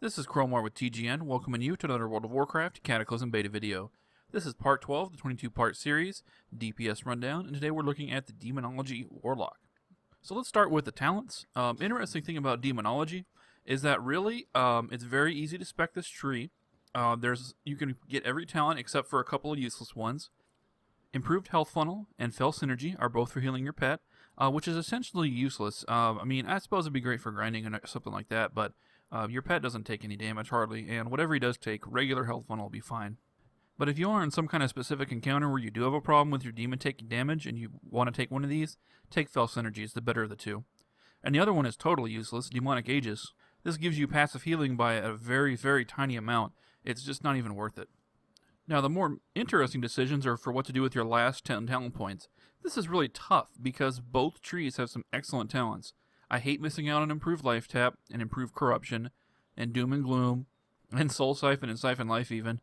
This is Crowmore with TGN, welcoming you to another World of Warcraft Cataclysm beta video. This is part 12 of the 22-part series, DPS Rundown, and today we're looking at the Demonology Warlock. So let's start with the talents. Interesting thing about Demonology is that really it's very easy to spec this tree. You can get every talent except for a couple of useless ones. Improved Health Funnel and Fell Synergy are both for healing your pet, which is essentially useless. I mean, I suppose it'd be great for grinding or something like that, but your pet doesn't take any damage, hardly, and whatever he does take, regular Health Funnel will be fine. But if you are in some kind of specific encounter where you do have a problem with your demon taking damage and you want to take one of these, take Fell Synergy, it's the better of the two. And the other one is totally useless, Demonic Aegis. This gives you passive healing by a very, very tiny amount. It's just not even worth it. Now, the more interesting decisions are for what to do with your last 10 talent points. This is really tough because both trees have some excellent talents. I hate missing out on Improved Life Tap and Improved Corruption and Doom and Gloom and Soul Siphon and Siphon Life even.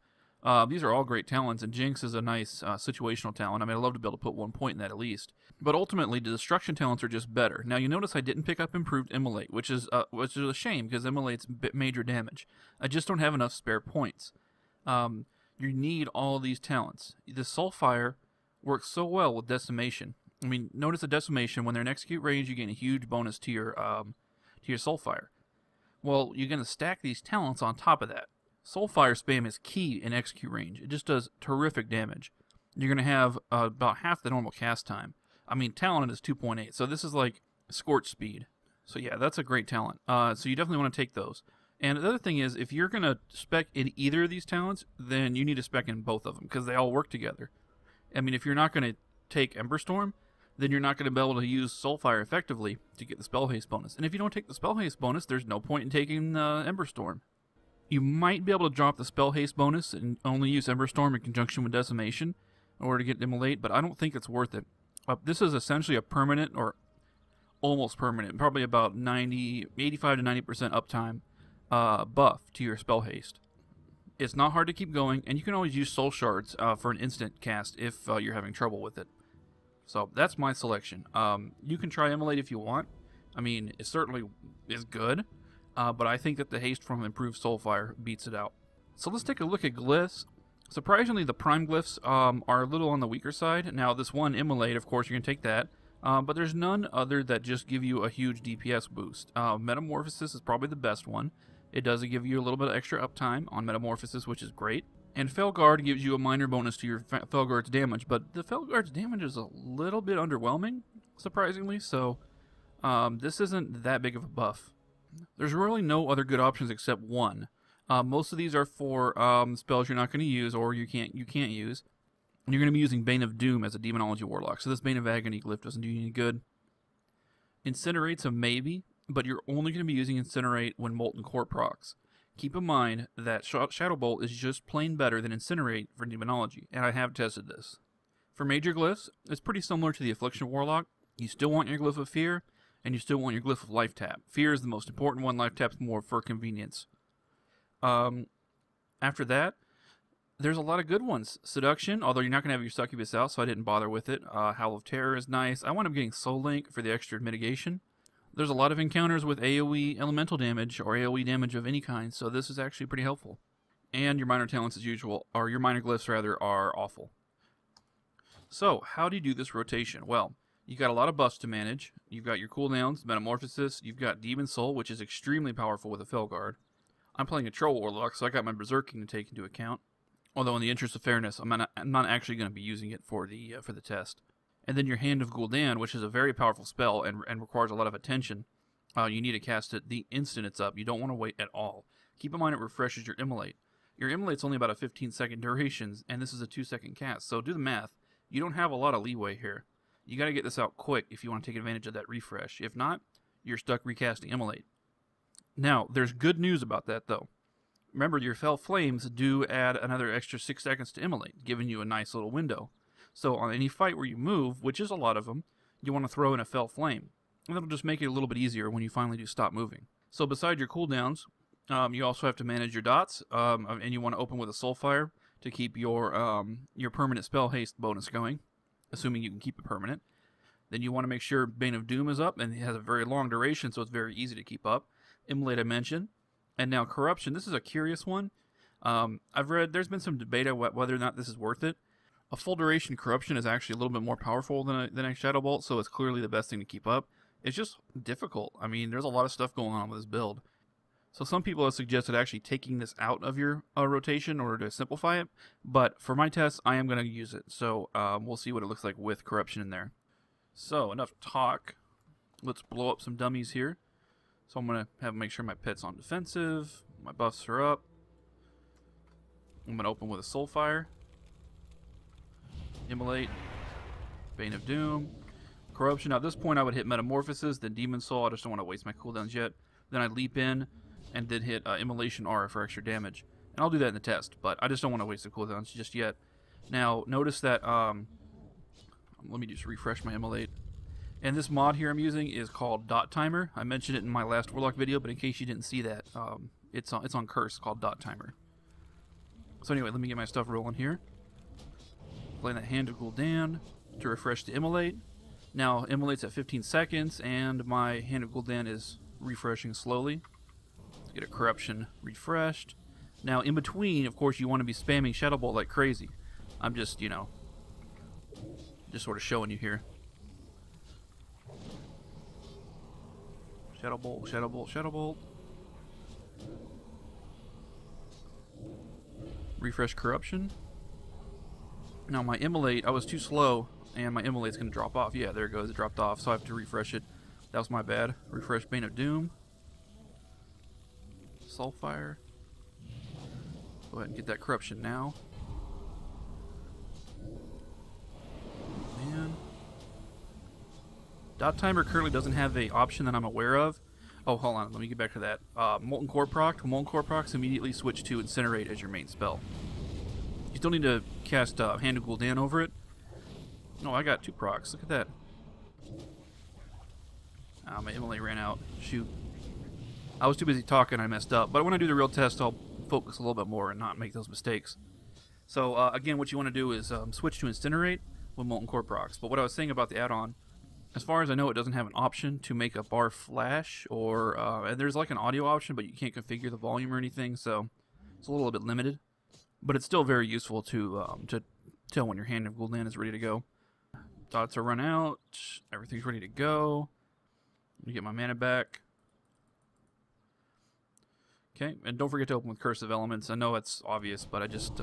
These are all great talents, and Jinx is a nice situational talent. I mean, I'd love to be able to put 1 point in that at least. But ultimately, the destruction talents are just better. Now, you notice I didn't pick up Improved Immolate, which is a shame because Immolate's major damage. I just don't have enough spare points. You need all these talents. The Soulfire works so well with Decimation. I mean, notice the Decimation, when they're in execute range, you gain a huge bonus to your Soulfire. Well, you're going to stack these talents on top of that. Soulfire spam is key in execute range. It just does terrific damage. You're going to have about half the normal cast time. I mean, talent is 2.8, so this is like Scorch Speed. So yeah, that's a great talent. So you definitely want to take those. And the other thing is, if you're going to spec in either of these talents, then you need to spec in both of them, because they all work together. I mean, if you're not going to take Emberstorm, then you're not going to be able to use Soulfire effectively to get the Spell Haste bonus. And if you don't take the Spell Haste bonus, there's no point in taking Emberstorm. You might be able to drop the Spell Haste bonus and only use Emberstorm in conjunction with Decimation in order to get Immolate, but I don't think it's worth it. This is essentially a permanent, or almost permanent, probably about 85 to 90% uptime buff to your Spell Haste. It's not hard to keep going, and you can always use Soul Shards for an instant cast if you're having trouble with it. So that's my selection. You can try Immolate if you want. I mean, it certainly is good, but I think that the haste from Improved Soulfire beats it out. So let's take a look at glyphs. Surprisingly, the Prime glyphs are a little on the weaker side. Now, this one, Immolate, of course, you can take that. But there's none other that just give you a huge DPS boost. Metamorphosis is probably the best one. It does give you a little bit of extra uptime on Metamorphosis, which is great. And Felguard gives you a minor bonus to your Felguard's damage, but the Felguard's damage is a little bit underwhelming, surprisingly, so this isn't that big of a buff. There's really no other good options except one. Most of these are for spells you're not going to use or you can't use. And you're going to be using Bane of Doom as a Demonology Warlock, so this Bane of Agony glyph doesn't do you any good. Incinerate's a maybe, but you're only going to be using Incinerate when Molten Core procs. Keep in mind that Shadowbolt is just plain better than Incinerate for Demonology, and I have tested this. For major glyphs, it's pretty similar to the Affliction Warlock. You still want your Glyph of Fear, and you still want your Glyph of Life Tap. Fear is the most important one, Life Tap's more for convenience. After that, there's a lot of good ones. Seduction, although you're not going to have your Succubus out, so I didn't bother with it. Howl of Terror is nice. I wound up getting Soul Link for the extra mitigation. There's a lot of encounters with AoE elemental damage, or AoE damage of any kind, so this is actually pretty helpful. And your minor talents as usual, or your minor glyphs rather, are awful. So, how do you do this rotation? Well, you've got a lot of buffs to manage. You've got your cooldowns, Metamorphosis, you've got Demon Soul, which is extremely powerful with a Felguard. I'm playing a Troll Warlock, so I got my Berserking to take into account. Although in the interest of fairness, I'm not actually going to be using it for the test. And then your Hand of Gul'dan, which is a very powerful spell and requires a lot of attention. You need to cast it the instant it's up. You don't want to wait at all. Keep in mind it refreshes your Immolate. Your Immolate's only about a 15-second duration, and this is a 2-second cast. So do the math. You don't have a lot of leeway here. You got to get this out quick if you want to take advantage of that refresh. If not, you're stuck recasting Immolate. Now, there's good news about that, though. Remember, your Fell Flames do add another extra 6 seconds to Immolate, giving you a nice little window. So on any fight where you move, which is a lot of them, you want to throw in a Fell Flame. And that'll just make it a little bit easier when you finally do stop moving. So beside your cooldowns, you also have to manage your dots, and you want to open with a Soulfire to keep your permanent Spell Haste bonus going, assuming you can keep it permanent. Then you want to make sure Bane of Doom is up, and it has a very long duration, so it's very easy to keep up. Immolate I mentioned. And now Corruption, this is a curious one. I've read, there's been some debate on whether or not this is worth it. A full duration Corruption is actually a little bit more powerful than a Shadowbolt, so it's clearly the best thing to keep up. It's just difficult. I mean, there's a lot of stuff going on with this build. So some people have suggested actually taking this out of your rotation in order to simplify it. But for my tests, I am going to use it. So we'll see what it looks like with Corruption in there. So enough talk. Let's blow up some dummies here. So I'm going to make sure my pet's on defensive. My buffs are up. I'm going to open with a Soulfire. Immolate. Bane of Doom. Corruption. Now at this point I would hit Metamorphosis, then Demon Soul. I just don't want to waste my cooldowns yet. Then I'd leap in and then hit Immolation Aura for extra damage. And I'll do that in the test, but I just don't want to waste the cooldowns just yet. Now notice that, let me just refresh my Immolate. And this mod here I'm using is called Dot Timer. I mentioned it in my last Warlock video, but in case you didn't see that, it's on Curse called Dot Timer. So anyway, let me get my stuff rolling here. Playing that Hand of Gul'dan to refresh the Immolate. Now, Immolate's at 15 seconds, and my Hand of Gul'dan is refreshing slowly. Let's get a Corruption refreshed. Now, in between, of course, you want to be spamming Shadowbolt like crazy. I'm just, you know, just sort of showing you here. Shadowbolt, Shadowbolt, Shadowbolt. Refresh Corruption. Now my Immolate, I was too slow, and my Immolate's going to drop off. Yeah, there it goes. It dropped off, so I have to refresh it. That was my bad. Refresh Bane of Doom. Soulfire. Go ahead and get that Corruption now. Man. Dot Timer currently doesn't have an option that I'm aware of. Oh, hold on. Let me get back to that. Molten Core proc. Molten Core procs immediately switch to Incinerate as your main spell. You still need to cast Hand of Gul'dan over it. Oh, I got 2 procs. Look at that. My Immolate ran out. Shoot. I was too busy talking. I messed up. But when I do the real test, I'll focus a little bit more and not make those mistakes. So, again, what you want to do is switch to Incinerate with Molten Core procs. But what I was saying about the add-on, as far as I know, it doesn't have an option to make a bar flash, or and there's like an audio option, but you can't configure the volume or anything, so it's a little bit limited. But it's still very useful to tell when your Hand of Gul'dan is ready to go. Dots are run out. Everything's ready to go. Let me get my mana back. Okay, and don't forget to open with Curse of Elements. I know it's obvious, but I just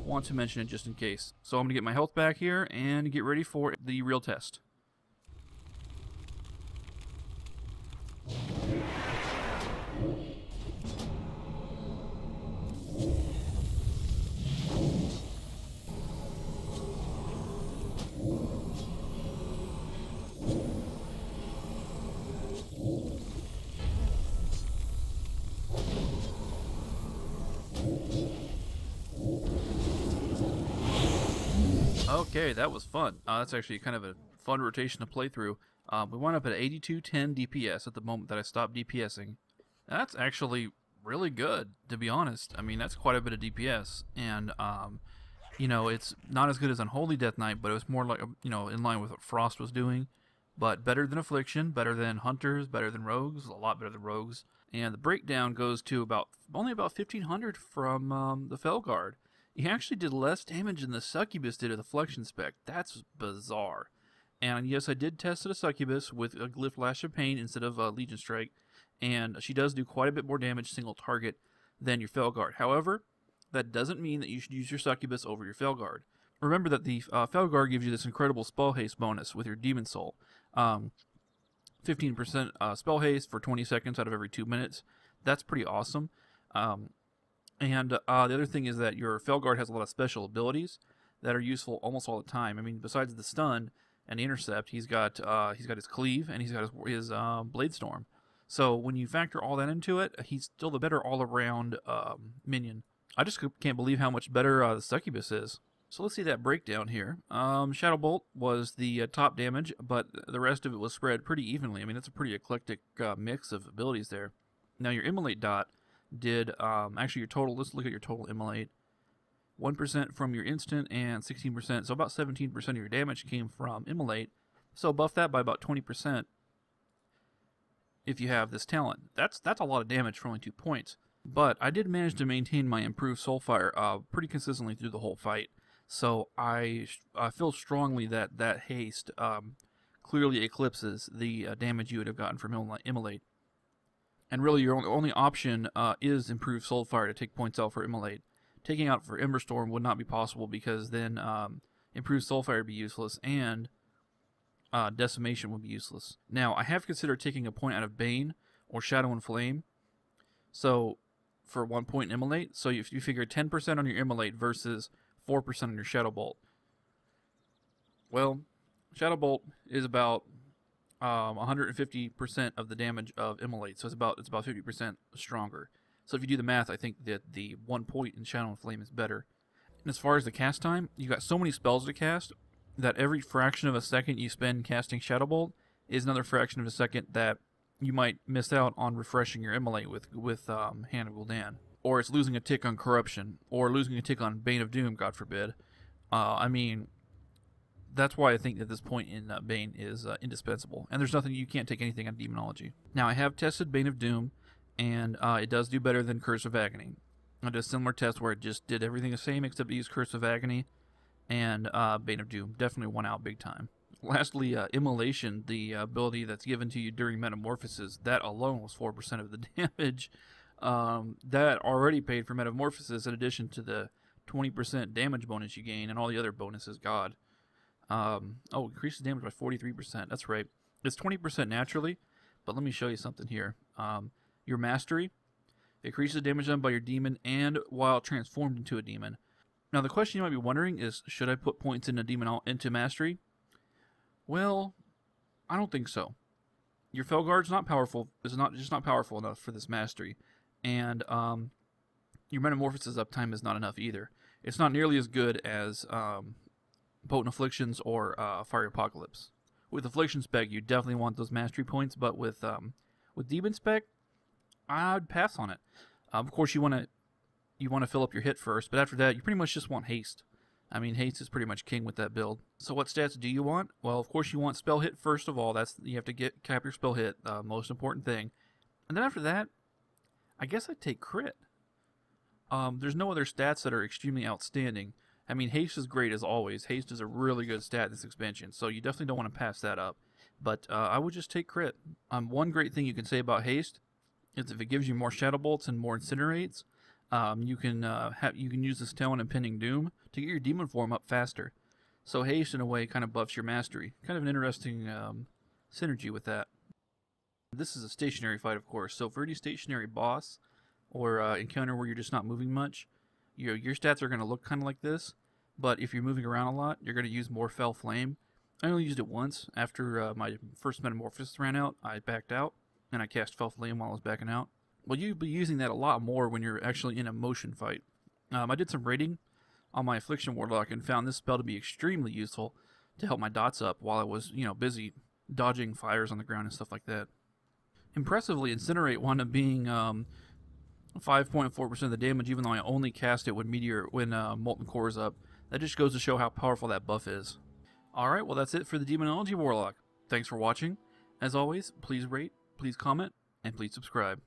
want to mention it just in case. So I'm going to get my health back here and get ready for the real test. Okay, that was fun. That's actually kind of a fun rotation to play through. We wound up at 8210 DPS at the moment that I stopped DPSing. That's actually really good, to be honest. I mean, that's quite a bit of DPS, and you know, it's not as good as Unholy Death Knight, but it was more like, you know, in line with what Frost was doing. But better than Affliction, better than Hunters, better than Rogues, a lot better than Rogues. And the breakdown goes to only about 1500 from the Felguard. He actually did less damage than the Succubus did at the Flexion spec. That's bizarre. And yes, I did test at a Succubus with a Glyph Lash of Pain instead of Legion Strike, and she does do quite a bit more damage single target than your Felguard. However, that doesn't mean that you should use your Succubus over your Felguard. Remember that the Felguard gives you this incredible spell haste bonus with your Demon Soul. 15% spell haste for 20 seconds out of every 2 minutes. That's pretty awesome. And the other thing is that your Felguard has a lot of special abilities that are useful almost all the time. I mean, besides the stun and the intercept, he's got his cleave and he's got his blade storm. So when you factor all that into it, he's still the better all-around minion. I just can't believe how much better the Succubus is. So let's see that breakdown here. Shadowbolt was the top damage, but the rest of it was spread pretty evenly. I mean, that's a pretty eclectic mix of abilities there. Now your Immolate dot did, actually your total, let's look at your total Immolate. 1% from your instant and 16%, so about 17% of your damage came from Immolate. So buff that by about 20%. if you have this talent. That's a lot of damage for only 2 points. But I did manage to maintain my improved Soulfire pretty consistently through the whole fight. So I feel strongly that that haste clearly eclipses the damage you would have gotten from Immolate. And really your only option is Improved Soulfire to take points out for Immolate. Taking out for Emberstorm would not be possible because then Improved Soulfire would be useless and Decimation would be useless. Now, I have considered taking a point out of Bane or Shadow and Flame. So, for 1 point in Immolate. So, if you figure 10% on your Immolate versus 4% on your Shadowbolt. Well, Shadowbolt is about 150% of the damage of Immolate. So, it's about 50% stronger. So, if you do the math, I think that the 1 point in Shadow and Flame is better. And as far as the cast time, you got so many spells to cast that every fraction of a second you spend casting Shadowbolt is another fraction of a second that you might miss out on refreshing your Immolate with Hand of Gul'dan. Or it's losing a tick on Corruption, or losing a tick on Bane of Doom, God forbid. I mean, that's why I think that this point in Bane is indispensable. And there's nothing, you can't take anything on Demonology. Now, I have tested Bane of Doom, and it does do better than Curse of Agony. I did a similar test where it just did everything the same except it used Curse of Agony, and Bane of Doom definitely won out big time. Lastly, Immolation, the ability that's given to you during Metamorphosis, that alone was 4% of the damage. That already paid for Metamorphosis in addition to the 20% damage bonus you gain and all the other bonuses. God. Increases damage by 43%. That's right. It's 20% naturally, but let me show you something here. Your Mastery increases damage done by your demon and while transformed into a demon. Now, the question you might be wondering is, should I put points into Mastery? Well, I don't think so. Your Felguard's not powerful. It's just not powerful enough for this Mastery, and your Metamorphosis uptime is not enough either. It's not nearly as good as Potent Afflictions or Fiery Apocalypse. With Affliction spec, you definitely want those Mastery points, but with Demon spec, I'd pass on it. Of course, you want to fill up your hit first, but after that, you pretty much just want haste. I mean, haste is pretty much king with that build. So what stats do you want? Well, of course, you want spell hit first of all. You have to cap your spell hit, most important thing. And then after that, I guess I'd take crit. There's no other stats that are extremely outstanding. I mean, haste is great as always. Haste is a really good stat in this expansion, so you definitely don't want to pass that up. But I would just take crit. One great thing you can say about haste is if it gives you more Shadow Bolts and more Incinerates, you can use this talent Impending Doom to get your demon form up faster. So haste in a way kind of buffs your mastery. Kind of an interesting synergy with that. This is a stationary fight, of course. So for any stationary boss or encounter where you're just not moving much, your stats are going to look kind of like this. But if you're moving around a lot, you're going to use more Fell Flame. I only used it once. After my first Metamorphosis ran out, I backed out, and I cast Fell Flame while I was backing out. Well, you'll be using that a lot more when you're actually in a motion fight. I did some raiding on my Affliction Warlock and found this spell to be extremely useful to help my dots up while I was, busy dodging fires on the ground and stuff like that. Impressively, Incinerate wound up being 5.4% of the damage, even though I only cast it when Molten Core is up. That just goes to show how powerful that buff is. Alright, well that's it for the Demonology Warlock. Thanks for watching. As always, please rate, please comment, and please subscribe.